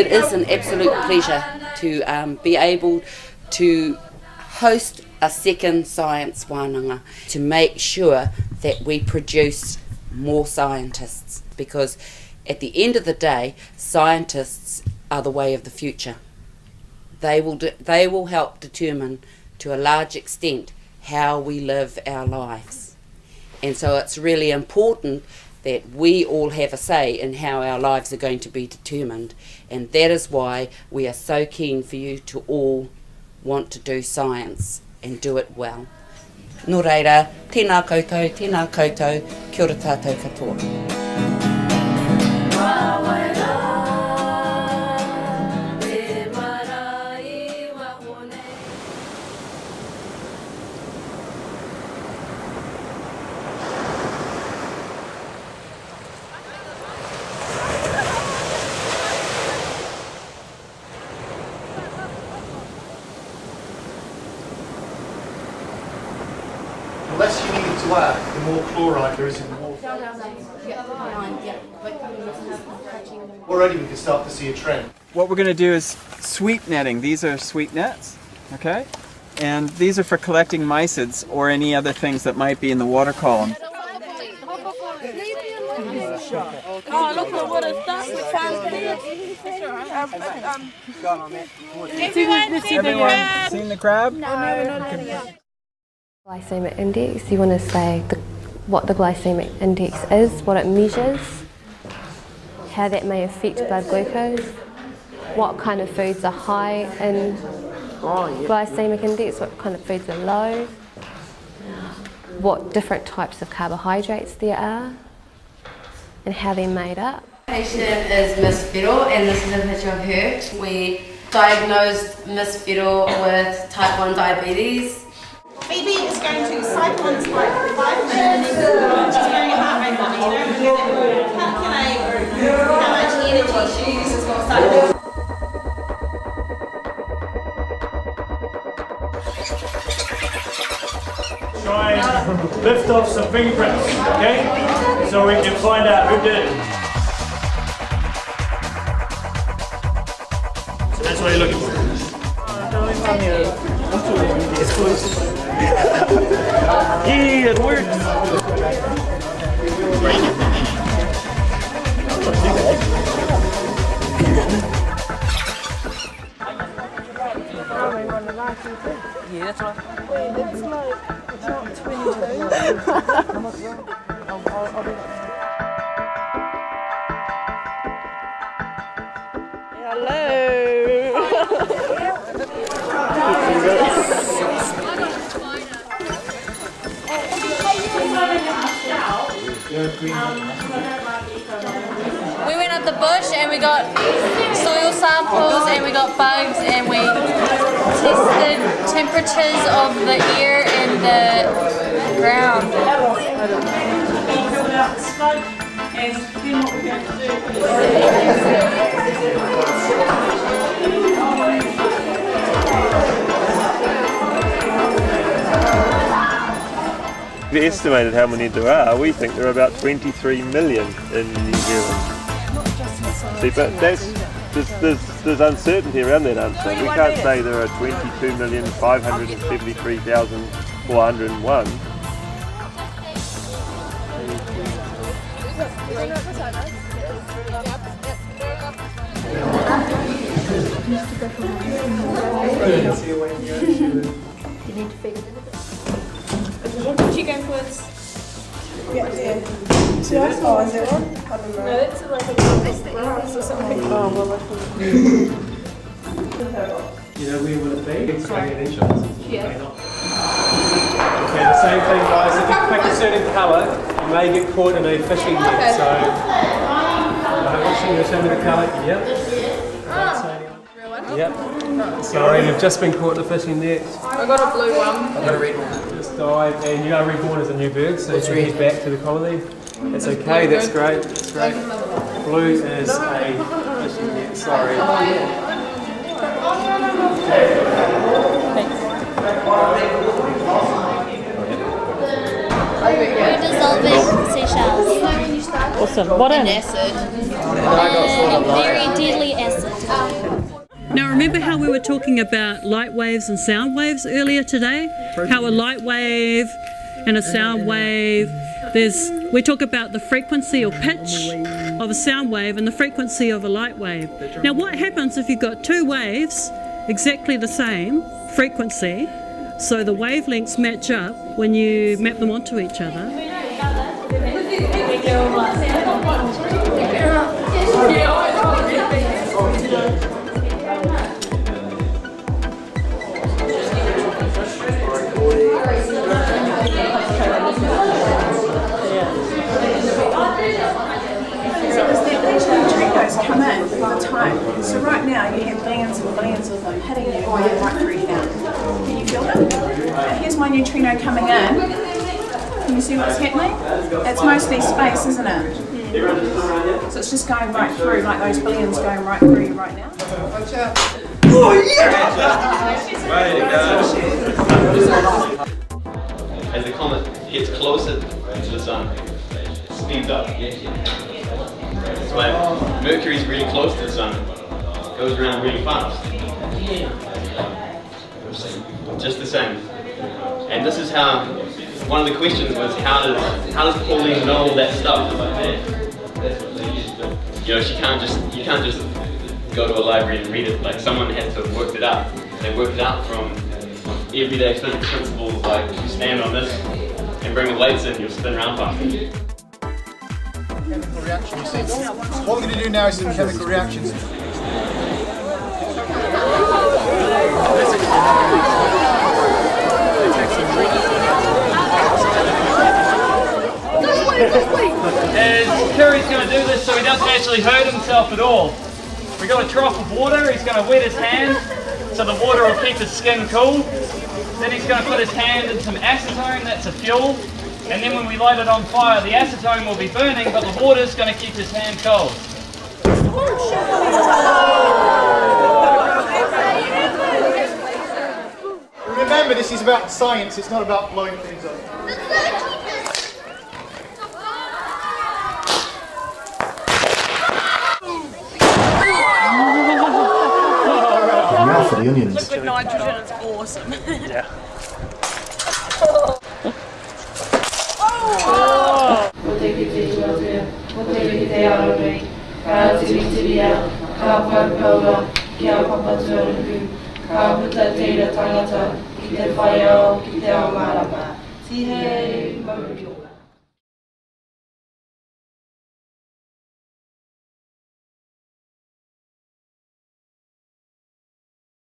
is an absolute pleasure to be able to host a second Science Wānanga to make sure that we produce more scientists, because at the end of the day, scientists are the way of the future. They will help determine to a large extent how we live our lives. And so it's really important that we all have a say in how our lives are going to be determined, and that is why we are so keen for you to all want to do science and do it well. Nō reira, tēnā koutou, kia ora tātou katoa. The less you need to add, the more chloride there is in the water. Already we can start to see a trend. What we're going to do is sweep netting. These are sweep nets, okay? And these are for collecting mysids or any other things that might be in the water column. Oh, look at what it's done. We found Everyone seen the crab? No, we're not yet. Glycemic index, you want to say what the glycemic index is, what it measures, how that may affect blood glucose, what kind of foods are high in glycemic index, what kind of foods are low, what different types of carbohydrates there are, and how they're made up. The patient is Miss Fiddle, and this is a picture of her. We diagnosed Miss Fiddle with type 1 diabetes. Phoebe is going to cycle on this bike for 5 minutes. She's wearing a heart rate monitor. Calculate how much energy she uses while cycling. Try and lift off some fingerprints, okay? So we can find out who did it. So that's what you're looking for. It's close. Yeah, it works. Yeah, that's right. It's like, it's not 22. I'll do that. We went up the bush and we got soil samples and we got bugs and we tested temperatures of the air and the ground. We estimated how many there are. We think there are about 23 million in New Zealand. See, but there's uncertainty around that answer. We can't say there are 22,573,401. You need to figure it out. Chicken foods. Yeah, yeah. Oh, is that one? I don't know. No, it's like a grass or something. Oh, well, You know where will it be? It's going in shots. yeah. Okay, the same thing guys, if you pick a certain colour, you may get caught in a fishing net, so you'll show me the colour, yep. Yep. Sorry, you've just been caught in a fishing net. I got a blue one. I got a red one. Just dive, and you are reborn as a new bird, so you can head back to the colony. That's okay, that's great, that's great. Blue is a fishing net, sorry. We're dissolving seashells. Awesome. Awesome. What in? Acid. And very deadly acid. Now remember how we were talking about light waves and sound waves earlier today? How a light wave and a sound wave, we talk about the frequency or pitch of a sound wave and the frequency of a light wave. Now what happens if you've got two waves exactly the same frequency, so the wavelengths match up when you map them onto each other? Come in all the time. So right now you have billions and billions of them hitting you right through here. Can you feel them? Here's my neutrino coming in. Can you see what's happening? It's mostly space, isn't it? So it's just going right through, like those billions going right through you right now. Watch out. Oh yeah! As the comet gets closer to the sun, it speeds up. That's why Mercury is really close to the sun. It goes around really fast. Just the same. And this is how, one of the questions was, how does Pauline know all that stuff? You know, you can't just go to a library and read it. Like, someone has to have worked it out. They worked it out from everyday physics principles, like you stand on this and bring the weights in, you'll spin around faster. Chemical reaction, you see. What we're going to do now is some chemical reactions. And Curry's going to do this so he doesn't actually hurt himself at all. We got a trough of water, he's going to wet his hand so the water will keep his skin cool. Then he's going to put his hand in some acetone, that's a fuel. And then when we light it on fire, the acetone will be burning, but the water's going to keep his hand cold. Remember, this is about science, it's not about blowing things up. Now for the onions. Liquid nitrogen is awesome. Yeah. Marae.